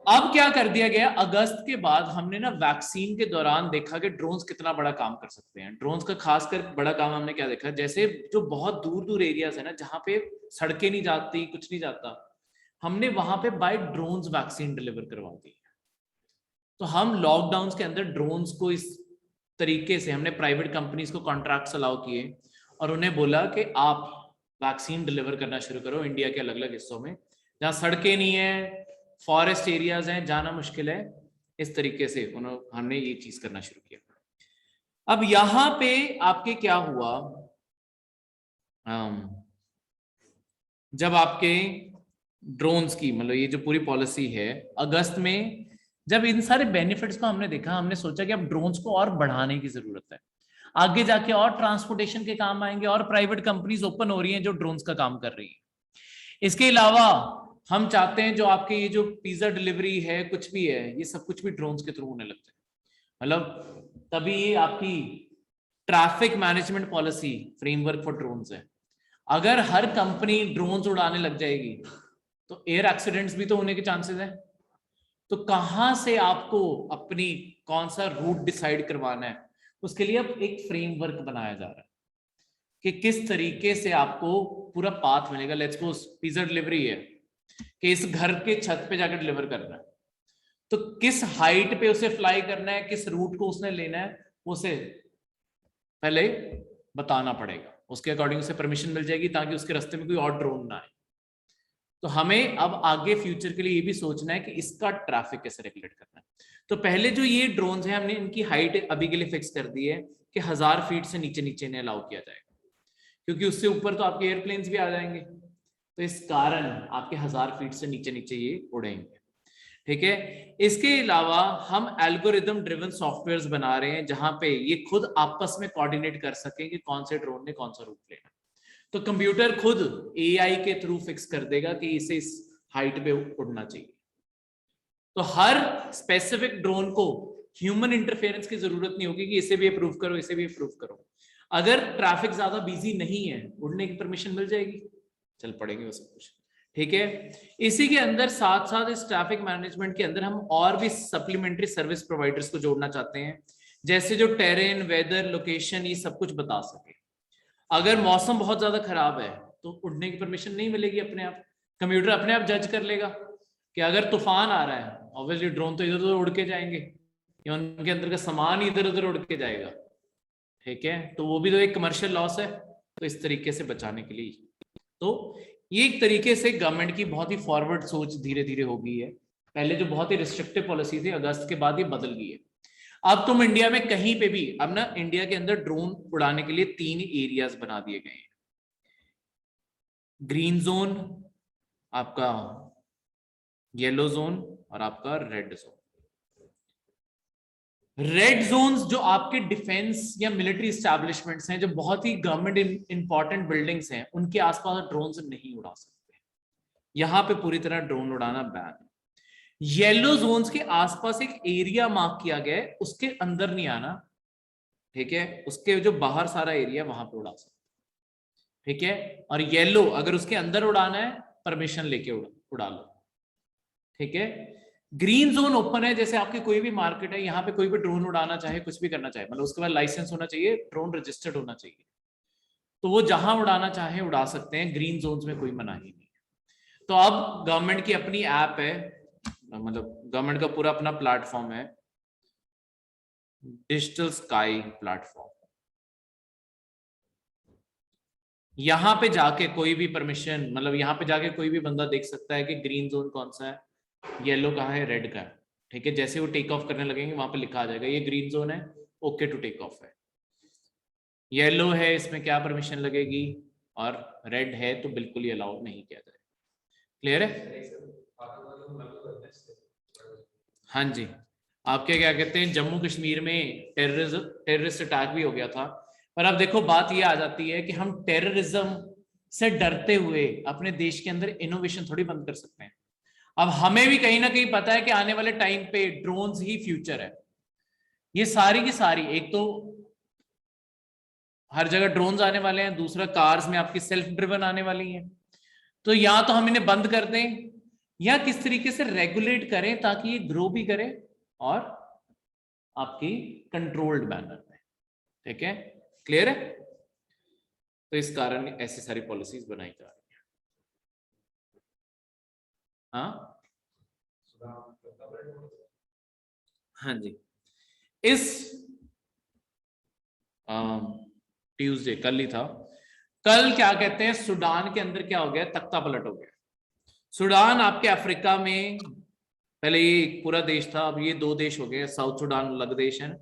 S1: अब क्या कर दिया गया, अगस्त के बाद हमने ना वैक्सीन के दौरान देखा कि ड्रोन्स कितना बड़ा काम कर सकते हैं। ड्रोन्स का खासकर बड़ा काम हमने क्या देखा, जैसे जो बहुत दूर दूर एरियाज है ना, जहां पे सड़कें नहीं जाती, कुछ नहीं जाता, हमने वहां पे बाय ड्रोन्स वैक्सीन डिलीवर करवा दी। तो हम लॉकडाउन के अंदर ड्रोन्स को इस तरीके से हमने प्राइवेट कंपनीज को कॉन्ट्रैक्ट्स अलाउ किए और उन्हें बोला कि आप वैक्सीन डिलीवर करना शुरू करो इंडिया के अलग अलग हिस्सों में जहां सड़कें नहीं है, फॉरेस्ट एरियाज हैं, जाना मुश्किल है। इस तरीके से हमने ये चीज करना शुरू किया। अब यहां पे आपके क्या हुआ, जब आपके ड्रोन्स की मतलब ये जो पूरी पॉलिसी है, अगस्त में जब इन सारे बेनिफिट्स को हमने देखा, हमने सोचा कि अब ड्रोन्स को और बढ़ाने की जरूरत है, आगे जाके और ट्रांसपोर्टेशन के काम आएंगे और प्राइवेट कंपनीज ओपन हो रही हैं जो ड्रोन्स का काम कर रही है। इसके अलावा हम चाहते हैं जो आपके ये जो पिज्जा डिलीवरी है, कुछ भी है, ये सब कुछ भी ड्रोन्स के थ्रू होने लगते हैं। मतलब तभी ये आपकी traffic management policy framework for drones है। अगर हर कंपनी ड्रोन्स उड़ाने लग जाएगी तो एयर एक्सीडेंट्स भी तो होने के चांसेस हैं। तो कहां से आपको अपनी कौन सा रूट डिसाइड करवाना है, उसके लिए अब एक फ्रेमवर्क बनाया जा रहा है कि किस तरीके से आपको पूरा पाथ मिलेगा। लेट्स सपोज पिज्जा डिलीवरी है कि इस घर के छत पे जाकर डिलीवर करना है, तो किस हाइट पे उसे फ्लाई करना है, किस रूट को उसने लेना है, उसे पहले बताना पड़ेगा। उसके अकॉर्डिंग उसे परमिशन मिल जाएगी ताकि उसके रास्ते में कोई और ड्रोन ना आए। तो हमें अब आगे फ्यूचर के लिए ये भी सोचना है कि इसका ट्रैफिक कैसे रेगुलेट करना है। तो पहले जो ये ड्रोन्स हैं हमने इनकी हाइट अभी के लिए फिक्स कर दी है कि 1000 फीट से नीचे नीचे इन्हें अलाउ किया जाएगा, क्योंकि उससे ऊपर तो आपके एयरप्लेन्स भी आ जाएंगे। तो इस कारण आपके 1000 फीट से नीचे नीचे ये उड़ेंगे। ठीक है। इसके अलावा हम एल्गोरिदम ड्रिवन सॉफ्टवेयर्स बना रहे हैं जहां पे ये खुद आपस में कोऑर्डिनेट कर सकें कि कौन से ड्रोन ने कौन सा रूट लेना। तो कंप्यूटर खुद एआई के थ्रू फिक्स कर देगा कि इसे इस हाइट पे उड़ना चाहिए। तो हर स्पेसिफिक ड्रोन को ह्यूमन इंटरफेरेंस की जरूरत नहीं होगी कि इसे भी अप्रूव करो, इसे भी अप्रूव करो। अगर ट्रैफिक ज्यादा बिजी नहीं है, उड़ने की परमिशन मिल जाएगी, चल पड़ेंगे वो सब कुछ। ठीक है। इसी के अंदर साथ साथ इस ट्रैफिक मैनेजमेंट के अंदर हम और भी सप्लीमेंट्री सर्विस प्रोवाइडर्स को जोड़ना चाहते हैं, जैसे जो टेरेन, वेदर, लोकेशन, ये सब कुछ बता सके। अगर मौसम बहुत ज्यादा खराब है तो उड़ने की परमिशन नहीं मिलेगी अपने आप। कंप्यूटर अपने आप जज कर लेगा कि अगर तूफान आ रहा है, ऑब्वियसली ड्रोन तो इधर उधर उड़ के जाएंगे या उनके अंदर का सामान इधर उधर उड़ के जाएगा। ठीक है। तो वो भी तो एक कमर्शियल लॉस है। तो इस तरीके से बचाने के लिए, तो ये एक तरीके से गवर्नमेंट की बहुत ही फॉरवर्ड सोच धीरे धीरे हो गई है। पहले जो बहुत ही रिस्ट्रिक्टिव पॉलिसी थी, अगस्त के बाद ये बदल गई है। अब तुम इंडिया में कहीं पे भी, अब ना इंडिया के अंदर ड्रोन उड़ाने के लिए 3 एरियाज बना दिए गए हैं। ग्रीन जोन, आपका येलो जोन और आपका रेड जोन। रेड जोन्स जो आपके डिफेंस या मिलिट्री एस्टैब्लिशमेंट्स हैं, जो बहुत ही गवर्नमेंट इंपॉर्टेंट बिल्डिंग्स हैं, उनके आसपास ड्रोन नहीं उड़ा सकते। यहां पे पूरी तरह ड्रोन उड़ाना बैन है। येलो जोन्स के आसपास एक एरिया मार्क किया गया है, उसके अंदर नहीं आना। ठीक है। उसके जो बाहर सारा एरिया, वहां पे उड़ा सकते। ठीक है। और येलो अगर उसके अंदर उड़ाना है, परमिशन लेके उड़ा लो। ठीक है। ग्रीन जोन ओपन है, जैसे आपकी कोई भी मार्केट है, यहाँ पे कोई भी ड्रोन उड़ाना चाहे, कुछ भी करना चाहे, मतलब उसके बाद लाइसेंस होना चाहिए, ड्रोन रजिस्टर्ड होना चाहिए, तो वो जहां उड़ाना चाहे उड़ा सकते हैं। ग्रीन जोन्स में कोई मनाही नहीं है। तो अब गवर्नमेंट की अपनी ऐप है, मतलब गवर्नमेंट का पूरा अपना प्लेटफॉर्म है, डिजिटल स्काई प्लेटफॉर्म। यहां पे जाके कोई भी परमिशन, मतलब यहां पे जाके कोई भी बंदा देख सकता है कि ग्रीन जोन कौन सा है, येलो कहाँ है, रेड का है। ठीक है। जैसे वो टेक ऑफ करने लगेंगे वहां पे लिखा आ जाएगा ये ग्रीन जोन है, ओके टू टेक ऑफ है। येलो है, इसमें क्या परमिशन लगेगी, और रेड है तो बिल्कुल ही अलाउ नहीं किया जाए। क्लियर है? हाँ जी। आपके क्या कहते हैं, जम्मू कश्मीर में टेररिस्ट अटैक भी हो गया था। पर अब देखो बात ये आ जाती है कि हम टेररिज्म से डरते हुए अपने देश के अंदर इनोवेशन थोड़ी बंद कर सकते हैं। अब हमें भी कहीं ना कहीं पता है कि आने वाले टाइम पे ड्रोन्स ही फ्यूचर है। ये सारी की सारी, एक तो हर जगह ड्रोन्स आने वाले हैं, दूसरा कार्स में आपकी सेल्फ ड्रिवन आने वाली हैं। तो या तो हम इन्हें बंद कर दें या किस तरीके से रेगुलेट करें ताकि ये ग्रो भी करे और आपकी कंट्रोल्ड मैनर में। ठीक है। क्लियर है? तो इस कारण ऐसी सारी पॉलिसीज बनाई जा रही है। हाँ हाँ जी। इस ट्यूसडे, कल ही था, कल क्या कहते हैं, सूडान के अंदर क्या हो गया, तख्ता पलट हो गया। सूडान आपके अफ्रीका में, पहले ये एक पूरा देश था, अब ये 2 देश हो गए। साउथ सूडान अलग देश है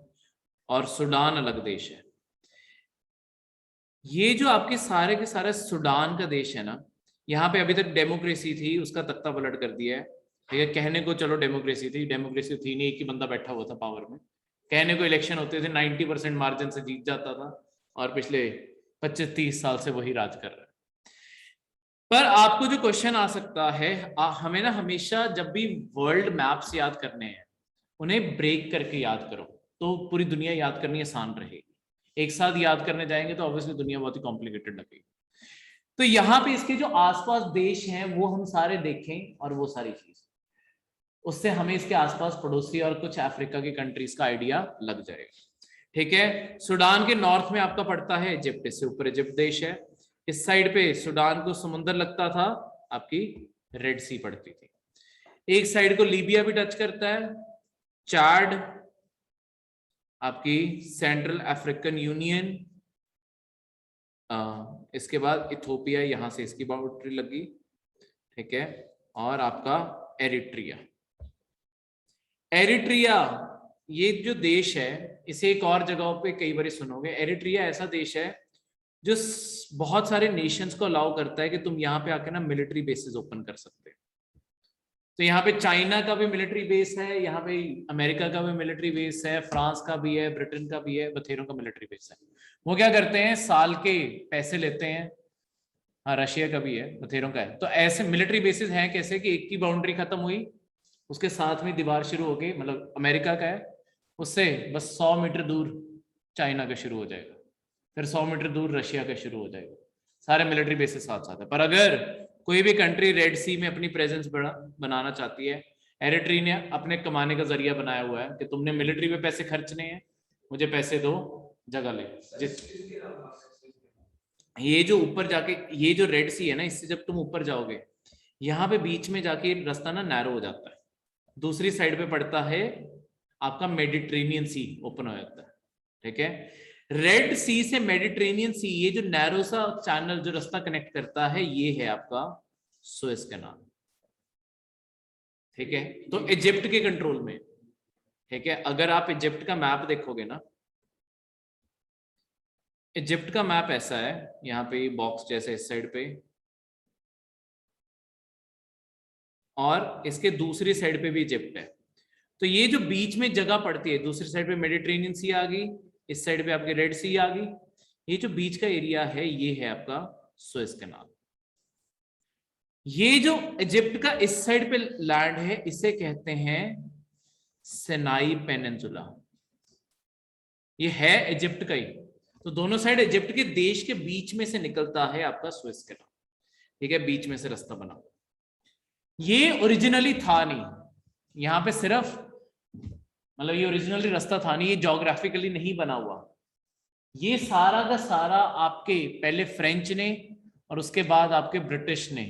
S1: और सूडान अलग देश है। ये जो आपके सारे के सारे सूडान का देश है ना, यहाँ पे अभी तक डेमोक्रेसी थी, उसका तख्ता पलट कर दिया है। ठीक है। कहने को चलो डेमोक्रेसी थी, डेमोक्रेसी थी नहीं, एक ही बंदा बैठा हुआ था पावर में। कहने को इलेक्शन होते थे, 90% मार्जिन से जीत जाता था, और पिछले 25-30 साल से वही राज कर रहा है। पर आपको जो क्वेश्चन आ सकता है, हमें ना हमेशा जब भी वर्ल्ड मैप्स याद करने हैं, उन्हें ब्रेक करके याद करो, तो पूरी दुनिया याद करनी आसान रहेगी। एक साथ याद करने जाएंगे तो ऑब्वियसली दुनिया बहुत ही कॉम्प्लिकेटेड लगेगी। तो यहाँ पे इसके जो आसपास देश हैं वो हम सारे देखें और वो सारी चीज, उससे हमें इसके आसपास पड़ोसी और कुछ अफ्रीका की कंट्रीज का आइडिया लग जाएगा। ठीक है, सूडान के नॉर्थ में आपका पड़ता है इजिप्ट, इससे ऊपर इजिप्ट देश है। इस साइड पे सूडान को समुद्र लगता था, आपकी रेड सी पड़ती थी। एक साइड को लीबिया भी टच करता है, चाड, आपकी सेंट्रल अफ्रीकन यूनियन, इसके बाद इथोपिया, यहां से इसकी बाउंड्री लगी। ठीक है, और आपका एरिट्रिया। एरिट्रिया ये जो देश है, इसे एक और जगहों पे कई बार सुनोगे। एरिट्रिया ऐसा देश है जो बहुत सारे नेशंस को अलाउ करता है कि तुम यहाँ पे आके ना मिलिट्री बेसेस ओपन कर सकते हो। तो यहाँ पे चाइना का भी मिलिट्री बेस है, यहाँ पे अमेरिका का भी मिलिट्री बेस है, फ्रांस का भी है, ब्रिटेन का भी है, बथेरों का मिलिट्री बेस है। वो क्या करते हैं, साल के पैसे लेते हैं। हाँ, रशिया का भी है, बथेरों का है। तो ऐसे मिलिट्री बेसिस हैं कैसे कि एक की बाउंड्री खत्म हुई, उसके साथ में दीवार शुरू हो गई, मतलब अमेरिका का है, उससे बस 100 मीटर दूर चाइना का शुरू हो जाएगा, फिर 100 मीटर दूर रशिया का शुरू हो जाएगा। सारे मिलिट्री बेसिस साथ साथ है। पर अगर कोई भी कंट्री रेड सी में अपनी प्रेजेंस बनाना चाहती है, एरिट्री ने अपने कमाने का जरिया बनाया हुआ है कि तुमने मिलिट्री पे पैसे खर्चने हैं, मुझे पैसे दो, जगह ले। ये जो ऊपर जाके ये जो रेड सी है ना, इससे जब तुम ऊपर जाओगे, यहाँ पे बीच में जाके रास्ता ना नैरो हो जाता है, दूसरी साइड पे पड़ता है आपका मेडिटेरेनियन सी ओपन हो जाता है। ठीक है, रेड सी से मेडिटेरेनियन सी, ये जो नैरो सा चैनल जो रास्ता कनेक्ट करता है, ये है आपका सुएज कैनाल। ठीक है, तो इजिप्ट के कंट्रोल में। ठीक है, अगर आप इजिप्ट का मैप देखोगे ना, इजिप्ट का मैप ऐसा है, यहाँ पे बॉक्स जैसे इस साइड पे, और इसके दूसरी साइड पे भी इजिप्ट है। तो ये जो बीच में जगह पड़ती है, दूसरी साइड पे मेडिटेरेनियन सी आ गई, इस साइड पे आपकी रेड सी आ गई, ये जो बीच का एरिया है ये है आपका सुएज कैनाल। ये जो इजिप्ट का इस साइड पे लैंड है, इसे कहते हैं सिनाई पेनिनसुला, ये है इजिप्ट का ही। तो दोनों साइड इजिप्ट के देश के बीच में से निकलता है आपका सुएज कैनाल। ठीक है, बीच में से रास्ता बना। ये ओरिजिनली था नहीं, यहाँ पे सिर्फ मतलब ये ओरिजिनली रास्ता था नहीं, ये ज्योग्राफिकली नहीं बना हुआ। ये सारा का सारा आपके पहले फ्रेंच ने और उसके बाद आपके ब्रिटिश ने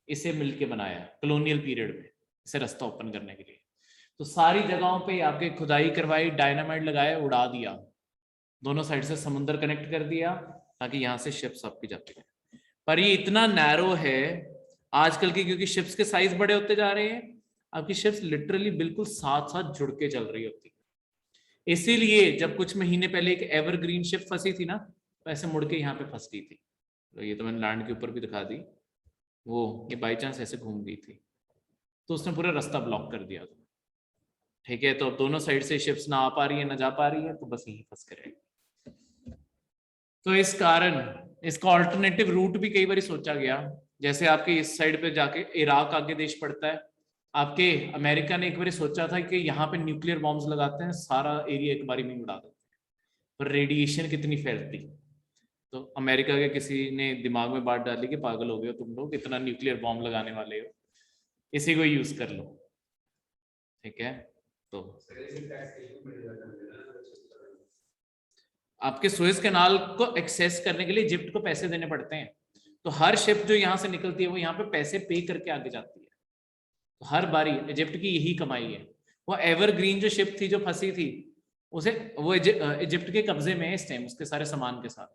S1: इसे मिलके बनाया कॉलोनियल पीरियड में, इसे रास्ता ओपन करने के लिए। तो सारी जगहों पे आपके खुदाई करवाई, डायनामाइट लगाया, उड़ा दिया, दोनों साइड से समुद्र कनेक्ट कर दिया ताकि यहाँ से शिप्स आपकी जाती है। पर ये इतना नैरो है आजकल की, क्योंकि शिप्स के साइज बड़े होते जा रहे हैं, आपकी शिप्स लिटरली बिल्कुल साथ साथ जुड़ के चल रही होती है। इसीलिए जब कुछ महीने पहले एक एवरग्रीन शिप फंसी थी ना, तो ऐसे मुड़ के यहाँ पे फंस गई थी। तो ये तो मैंने लैंड के ऊपर भी दिखा दी, वो ये बाई चांस ऐसे घूम गई थी, तो उसने पूरा रास्ता ब्लॉक कर दिया था। ठीक है, तो अब दोनों साइड से शिप्स ना आ पा रही है ना जा पा रही है, तो बस यही फंस कर रहेगी। तो इस कारण इसका ऑल्टरनेटिव रूट भी कई बार सोचा गया, जैसे आपके इस साइड पे जाके इराक आगे देश पड़ता है, आपके अमेरिका ने एक बार सोचा था कि यहाँ पे न्यूक्लियर बॉम्ब्स लगाते हैं, सारा एरिया एक बारी में उड़ा देते हैं, पर रेडिएशन कितनी फैलती। तो अमेरिका के किसी ने दिमाग में बात डाली कि पागल हो गए हो तुम लोग, इतना न्यूक्लियर बॉम्ब लगाने वाले हो, इसी को यूज कर लो। ठीक है, तो आपके सुएज कैनाल को एक्सेस करने के लिए इजिप्ट को पैसे देने पड़ते हैं। तो हर शिप जो यहाँ से निकलती है वो यहाँ पे पैसे पे करके आगे जाती है। तो हर बारी इजिप्ट की यही कमाई है। वो एवरग्रीन जो शिप थी जो फंसी थी, उसे वो इजिप्ट के कब्जे में है इस टाइम, उसके सारे सामान के साथ,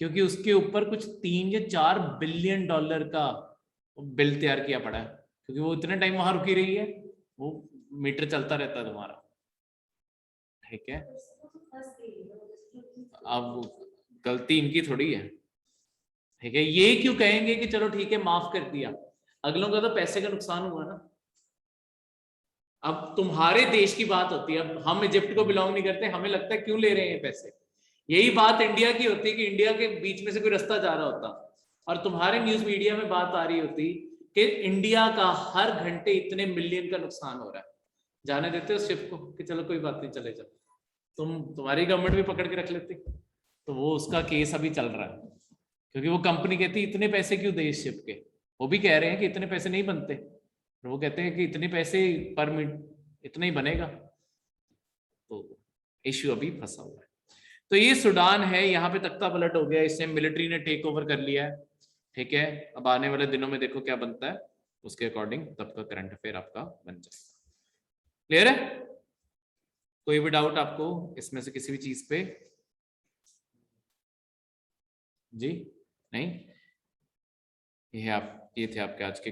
S1: क्योंकि उसके ऊपर कुछ 3 या 4 बिलियन डॉलर का बिल तैयार किया पड़ा है, क्योंकि वो इतने टाइम वहां रुकी रही है, वो मीटर चलता रहता है तुम्हारा। ठीक है, अब गलती इनकी थोड़ी है। ठीक है, ये क्यों कहेंगे कि चलो ठीक है माफ कर दिया, अगलों का तो पैसे का नुकसान हुआ ना। अब तुम्हारे देश की बात होती है, अब हम इजिप्ट को बिलोंग नहीं करते, हमें लगता है क्यों ले रहे हैं पैसे। यही बात इंडिया की होती है कि इंडिया के बीच में से कोई रास्ता जा रहा होता और तुम्हारे न्यूज मीडिया में बात आ रही होती कि इंडिया का हर घंटे इतने मिलियन का नुकसान हो रहा है, जाने देते हो शिप को कि चलो कोई बात नहीं चले जाओ, तुम्हारी गवर्नमेंट भी पकड़ के रख लेती। तो वो उसका केस अभी चल रहा है, क्योंकि वो कंपनी कहती है इतने पैसे क्यों दे इस शिप के, वो भी कह रहे हैं कि इतने पैसे नहीं बनते, और वो कहते हैं कि इतने पैसे पर मिनट इतना ही बनेगा। तो इश्यू अभी फंसा हुआ है। तो ये सूडान है, यहाँ पे तख्ता पलट हो गया, इससे मिलिट्री ने टेक ओवर कर लिया है। ठीक है, अब आने वाले दिनों में देखो क्या बनता है, उसके अकॉर्डिंग तब का करंट अफेयर आपका बन जाएगा। क्लियर है? कोई भी डाउट आपको इसमें से किसी भी चीज पे? जी नहीं, ये थे आपके आज के